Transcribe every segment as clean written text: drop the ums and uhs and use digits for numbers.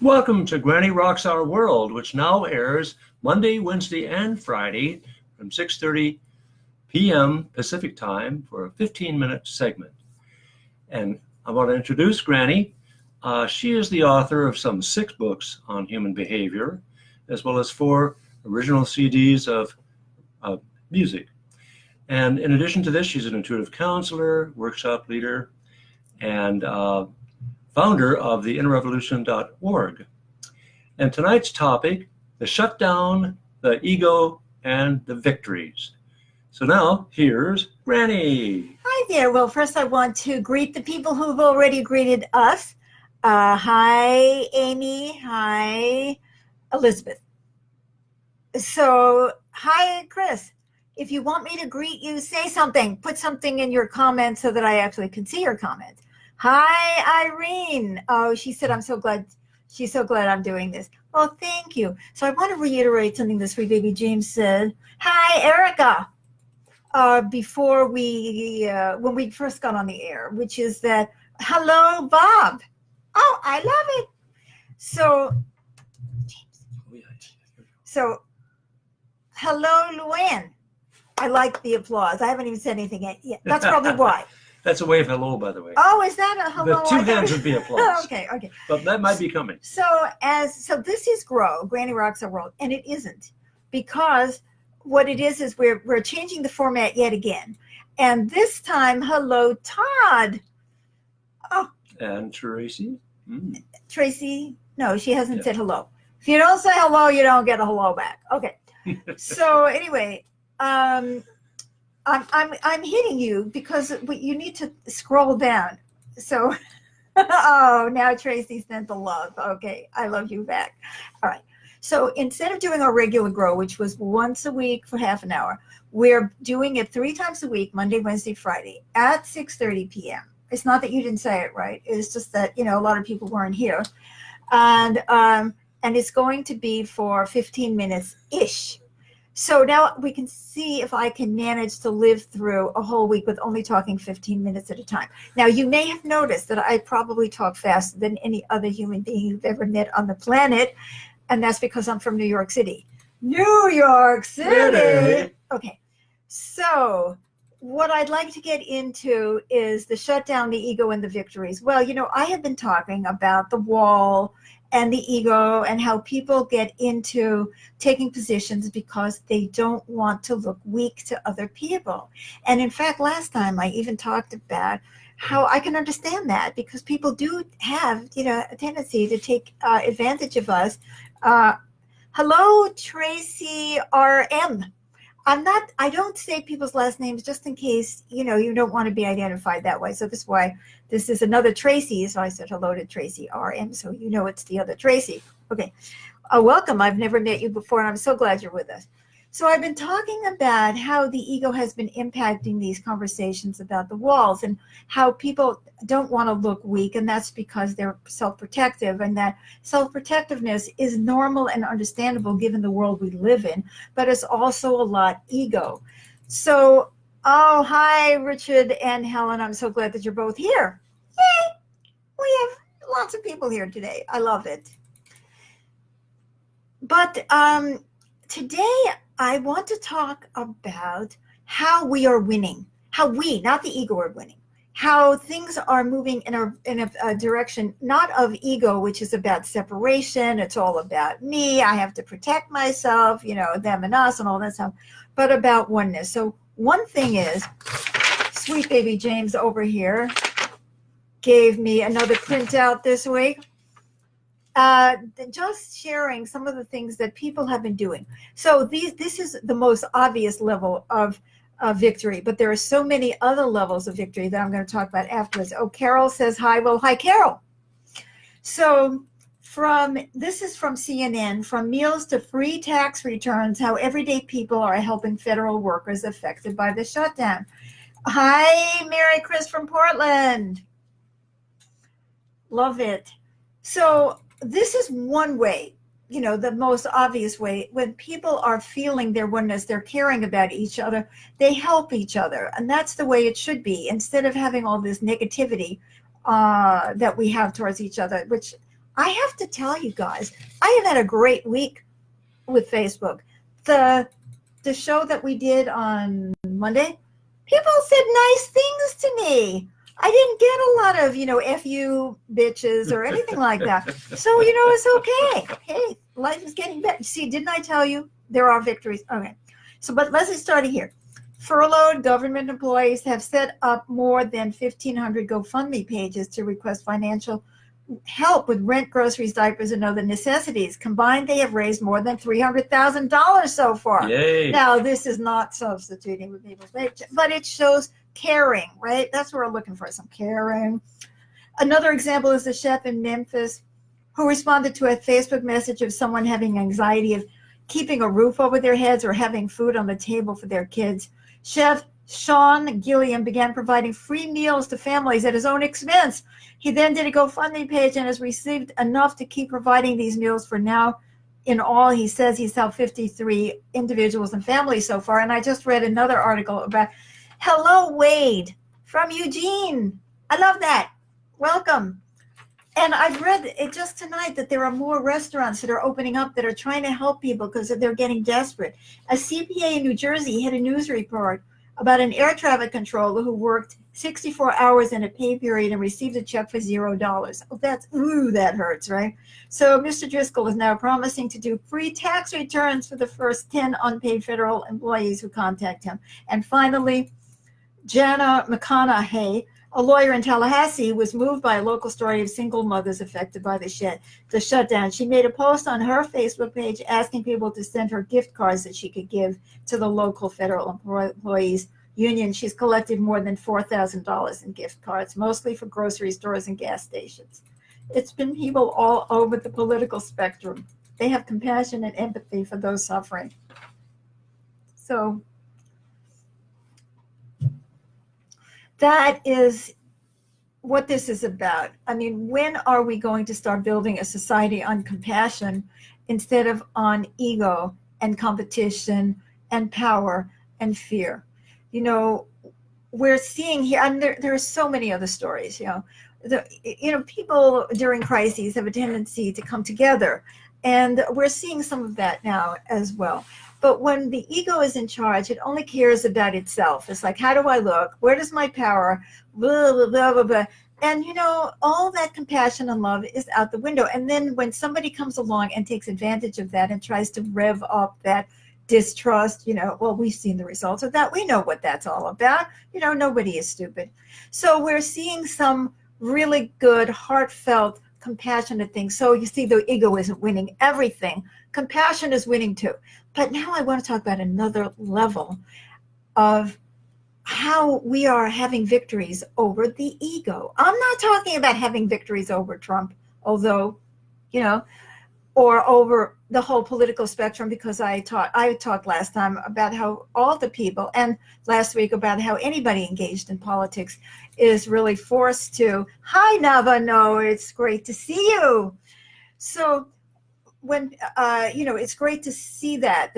Welcome to Granny Rocks Our World, which now airs Monday, Wednesday, and Friday from 6:30 p.m. Pacific Time for a 15-minute segment. And I want to introduce Granny. She is the author of some 6 books on human behavior, as well as 4 original CDs of music. And in addition to this, she's an intuitive counselor, workshop leader, and founder of the innerrevolution.org. And tonight's topic, the shutdown, the ego, and the victories. So now, here's Granny. Hi there. Well, first I want to greet the people who've already greeted us. Hi, Amy. Hi, Elizabeth. So, hi, Chris. If you want me to greet you, say something. Put something in your comments so that I actually can see your comments. Hi, Irene. Oh, she said, I'm so glad. She's so glad I'm doing this. Oh, thank you. So I want to reiterate something that sweet baby James said. Hi, Erica. Before we, when we first got on the air, which is that, hello, Bob. Oh, I love it. So, hello, Luann. I like the applause. I haven't even said anything yet. That's probably why. That's a wave hello, by the way. Oh, is that a hello? The 2 hands would be applause. Okay. But that might be coming. So this is Grow, Granny Rocks Our World, and it isn't, because what it is we're changing the format yet again. And this time, hello, Todd. Oh. And Tracy? Tracy? No, she hasn't said hello. If you don't say hello, you don't get a hello back. Okay. So anyway, I'm hitting you because you need to scroll down. So, oh, now Tracy sent the love. Okay, I love you back. All right. So instead of doing our regular Grow, which was once a week for half an hour, we're doing it 3 times a week, Monday, Wednesday, Friday, at 6:30 p.m. It's not that you didn't say it right. It's just that, a lot of people weren't here. And it's going to be for 15 minutes-ish. So now we can see if I can manage to live through a whole week with only talking 15 minutes at a time. Now, you may have noticed that I probably talk faster than any other human being you've ever met on the planet, and that's because I'm from New York City. New York City! Okay, so what I'd like to get into is the shutdown, the ego, and the victories. Well, I have been talking about the wall and the ego and how people get into taking positions because they don't want to look weak to other people. And in fact, last time I even talked about how I can understand that, because people do have, a tendency to take advantage of us. Hello, Tracy RM. I don't say people's last names just in case, you don't want to be identified that way. So this is why this is another Tracy. So I said hello to Tracy RM. So it's the other Tracy. Okay. Welcome. I've never met you before, and I'm so glad you're with us. So I've been talking about how the ego has been impacting these conversations about the walls and how people don't want to look weak, and that's because they're self-protective, and that self-protectiveness is normal and understandable given the world we live in, but it's also a lot ego. So, hi, Richard and Helen. I'm so glad that you're both here. Yay! We have lots of people here today. I love it. But today, I want to talk about how we are winning, how we, not the ego, are winning, how things are moving in a direction, not of ego, which is about separation. It's all about me. I have to protect myself, them and us and all that stuff, but about oneness. So one thing is, sweet baby James over here gave me another printout this week. Just sharing some of the things that people have been doing. So this is the most obvious level of victory, but there are so many other levels of victory that I'm going to talk about afterwards. Oh, Carol says hi. Well, hi, Carol. So this is from CNN, from meals to free tax returns, how everyday people are helping federal workers affected by the shutdown. Hi, Mary Chris from Portland. Love it. So this is one way, the most obvious way. When people are feeling their oneness, they're caring about each other, they help each other. And that's the way it should be, instead of having all this negativity that we have towards each other, which I have to tell you guys, I have had a great week with Facebook. The show that we did on Monday, people said nice things to me. I didn't get a lot of, F you bitches or anything like that. So, it's okay. Hey, life is getting better. See, didn't I tell you there are victories? Okay. So, but let's start here. Furloughed government employees have set up more than 1,500 GoFundMe pages to request financial help with rent, groceries, diapers, and other necessities. Combined, they have raised more than $300,000 so far. Yay. Now, this is not substituting with people's paycheck, but it shows caring, right? That's what we're looking for, some caring. Another example is the chef in Memphis who responded to a Facebook message of someone having anxiety of keeping a roof over their heads or having food on the table for their kids. Chef Sean Gilliam began providing free meals to families at his own expense. He then did a GoFundMe page and has received enough to keep providing these meals for now. In all, he says he's helped 53 individuals and families so far. And I just read another article about, hello, Wade from Eugene. I love that. Welcome. And I've read it just tonight that there are more restaurants that are opening up that are trying to help people because they're getting desperate. A CPA in New Jersey had a news report about an air traffic controller who worked 64 hours in a pay period and received a check for $0. Oh, that hurts, right? So Mr. Driscoll is now promising to do free tax returns for the first 10 unpaid federal employees who contact him. And finally, Jana McConaughey, a lawyer in Tallahassee, was moved by a local story of single mothers affected by the shutdown. She made a post on her Facebook page asking people to send her gift cards that she could give to the local federal employees union. She's collected more than $4,000 in gift cards, mostly for grocery stores and gas stations. It's been people all over the political spectrum. They have compassion and empathy for those suffering. So that is what this is about. I mean, when are we going to start building a society on compassion instead of on ego and competition and power and fear? We're seeing here, and there are so many other stories, people during crises have a tendency to come together, and we're seeing some of that now as well. But when the ego is in charge, it only cares about itself. It's like, how do I look? Where does my power? Blah, blah, blah, blah, blah. And, all that compassion and love is out the window. And then when somebody comes along and takes advantage of that and tries to rev up that distrust, well, we've seen the results of that. We know what that's all about. Nobody is stupid. So we're seeing some really good, heartfelt, compassionate things. So you see, the ego isn't winning everything. Compassion is winning too. But now I want to talk about another level of how we are having victories over the ego. I'm not talking about having victories over Trump, although, or over the whole political spectrum, because I talked last time about how all the people, and last week about how anybody engaged in politics is really forced to, hi Nava, no, it's great to see you. So when, it's great to see that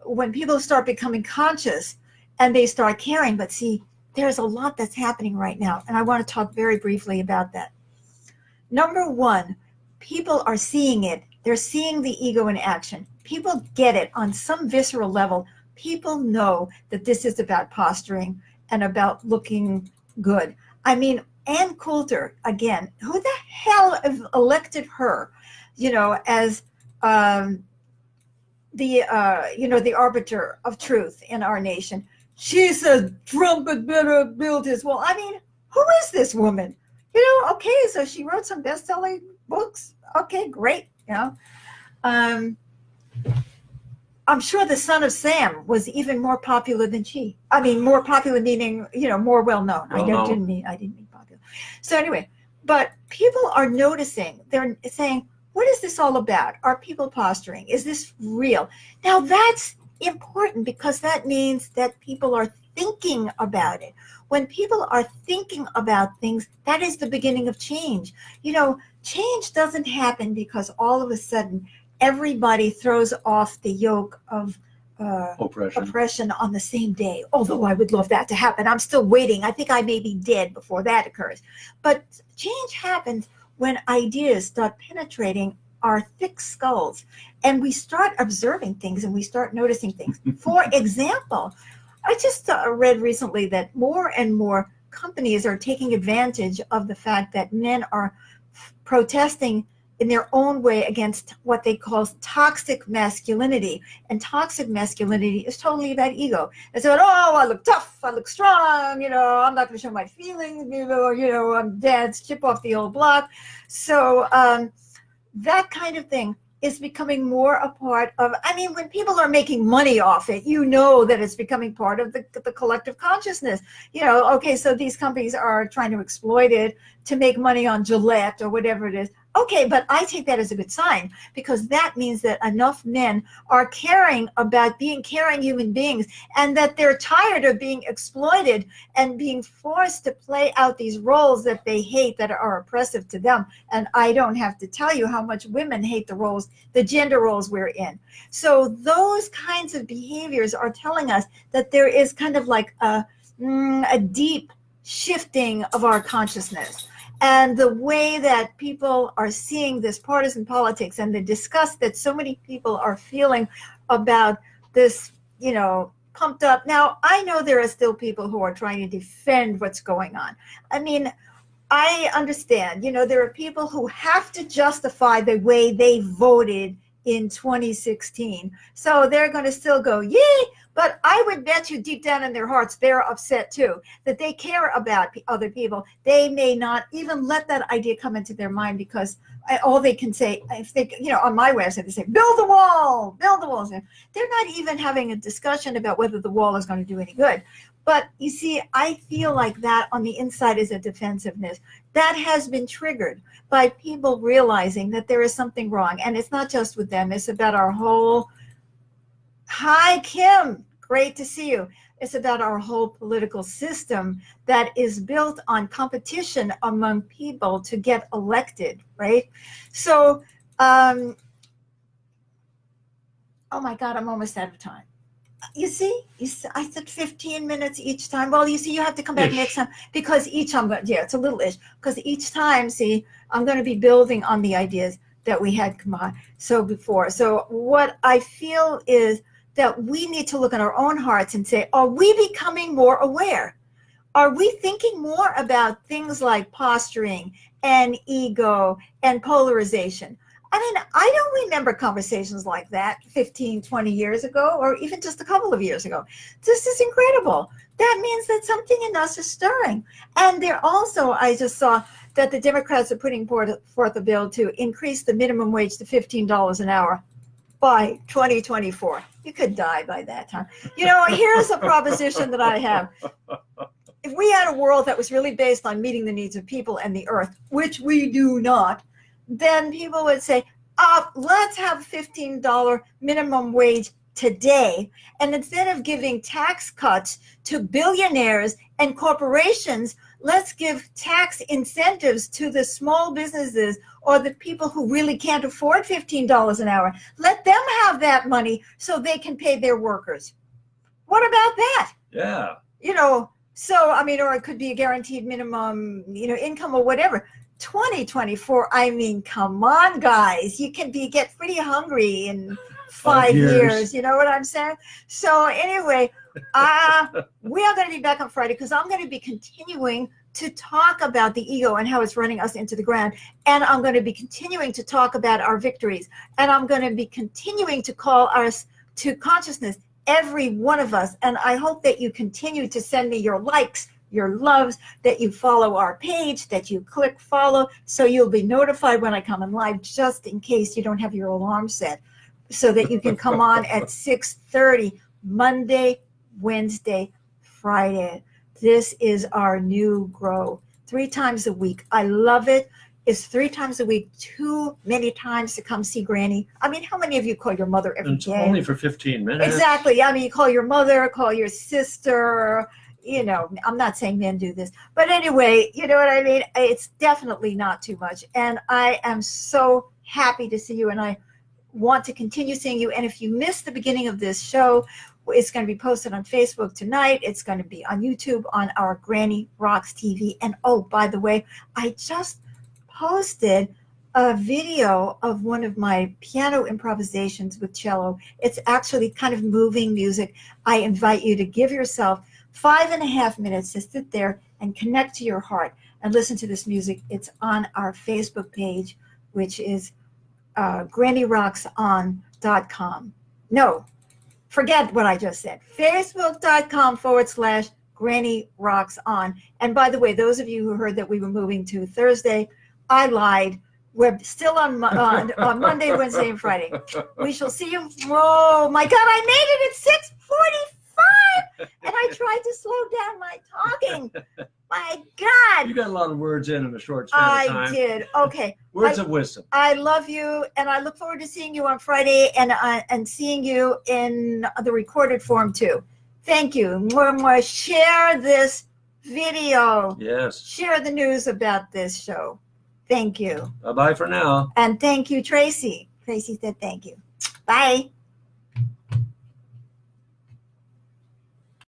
when people start becoming conscious and they start caring, but see, there's a lot that's happening right now. And I want to talk very briefly about that. Number one, people are seeing it. They're seeing the ego in action. People get it on some visceral level. People know that this is about posturing and about looking good. I mean, Ann Coulter, again, who the hell elected her, as the arbiter of truth in our nation? She says Trump had better build his wall. I mean, who is this woman? Okay, so she wrote some best-selling books. Okay, great. I'm sure the Son of Sam was even more popular than she. I mean, more popular meaning, more well-known. I didn't mean popular. So anyway, but people are noticing. They're saying, what is this all about? Are people posturing? Is this real? Now that's important, because that means that people are thinking about it. When people are thinking about things, that is the beginning of change. Change doesn't happen because all of a sudden everybody throws off the yoke of oppression on the same day. Although I would love that to happen. I'm still waiting. I think I may be dead before that occurs. But change happens when ideas start penetrating our thick skulls and we start observing things and we start noticing things. For example, I just read recently that more and more companies are taking advantage of the fact that men are protesting in their own way against what they call toxic masculinity. And toxic masculinity is totally about ego. It's about, oh, I look tough, I look strong, I'm not going to show my feelings, I'm dad's chip off the old block. So that kind of thing is becoming more a part of, when people are making money off it, that it's becoming part of the collective consciousness. Okay, so these companies are trying to exploit it to make money on Gillette or whatever it is. Okay, but I take that as a good sign, because that means that enough men are caring about being caring human beings, and that they're tired of being exploited and being forced to play out these roles that they hate, that are oppressive to them. And I don't have to tell you how much women hate the gender roles we're in. So those kinds of behaviors are telling us that there is kind of like a deep shifting of our consciousness. And the way that people are seeing this partisan politics and the disgust that so many people are feeling about this, pumped up. Now, I know there are still people who are trying to defend what's going on. I understand, there are people who have to justify the way they voted in 2016. So they're going to still go, yay. But I would bet you deep down in their hearts, they're upset too, that they care about other people. They may not even let that idea come into their mind, because all they can say, if they, on my website, they say, build the wall, build the walls. They're not even having a discussion about whether the wall is going to do any good. But you see, I feel like that on the inside is a defensiveness that has been triggered by people realizing that there is something wrong. And it's not just with them. It's about our whole, hi, Kim, great to see you. It's about our whole political system that is built on competition among people to get elected, right? So, oh my God, I'm almost out of time. You see, I said 15 minutes each time. Well, you see, you have to come back next time, because each time, it's a little ish, because each time, see, I'm going to be building on the ideas that we had come on before. So what I feel is that we need to look in our own hearts and say, are we becoming more aware? Are we thinking more about things like posturing and ego and polarization? I don't remember conversations like that 15, 20 years ago, or even just a couple of years ago. This is incredible. That means that something in us is stirring. And there also, I just saw that the Democrats are putting forth a bill to increase the minimum wage to $15 an hour by 2024. You could die by that time. Here's a proposition that I have. If we had a world that was really based on meeting the needs of people and the earth, which we do not, then people would say, let's have $15 minimum wage today. And instead of giving tax cuts to billionaires and corporations, let's give tax incentives to the small businesses or the people who really can't afford $15 an hour. Let them have that money so they can pay their workers. What about that? Yeah. Or it could be a guaranteed minimum, income or whatever. 2024, come on, guys. You can get pretty hungry in 5 years. You know what I'm saying? So anyway, we are going to be back on Friday, because I'm going to be continuing to talk about the ego and how it's running us into the ground. And I'm going to be continuing to talk about our victories. And I'm going to be continuing to call us to consciousness, every one of us. And I hope that you continue to send me your likes, your loves, that you follow our page, that you click follow, so you'll be notified when I come in live, just in case you don't have your alarm set, so that you can come on at 6:30 Monday, Wednesday, Friday. This is our new grow, 3 times a week. I love it. It's 3 times a week, too many times to come see Granny. How many of you call your mother every day? It's only for 15 minutes. Exactly. You call your mother, call your sister. I'm not saying men do this, but anyway, you know what I mean? It's definitely not too much. And I am so happy to see you, and I want to continue seeing you. And if you missed the beginning of this show, it's going to be posted on Facebook tonight. It's going to be on YouTube on our Granny Rocks TV. And oh, by the way, I just posted a video of one of my piano improvisations with cello. It's actually kind of moving music. I invite you to give yourself 5.5 minutes to sit there and connect to your heart and listen to this music. It's on our Facebook page, which is grannyrockson.com. No, forget what I just said. Facebook.com/grannyrockson. And by the way, those of you who heard that we were moving to Thursday, I lied. We're still on Monday, Wednesday, and Friday. We shall see you. Oh my God, I made it at 6:45, and I tried to slow down my talking. My God. You got a lot of words in a short span of time. I did. Okay. Words of wisdom. I love you, and I look forward to seeing you on Friday and seeing you in the recorded form too. Thank you. More. Share this video. Yes. Share the news about this show. Thank you. Bye-bye for now. And thank you, Tracy. Tracy said thank you. Bye.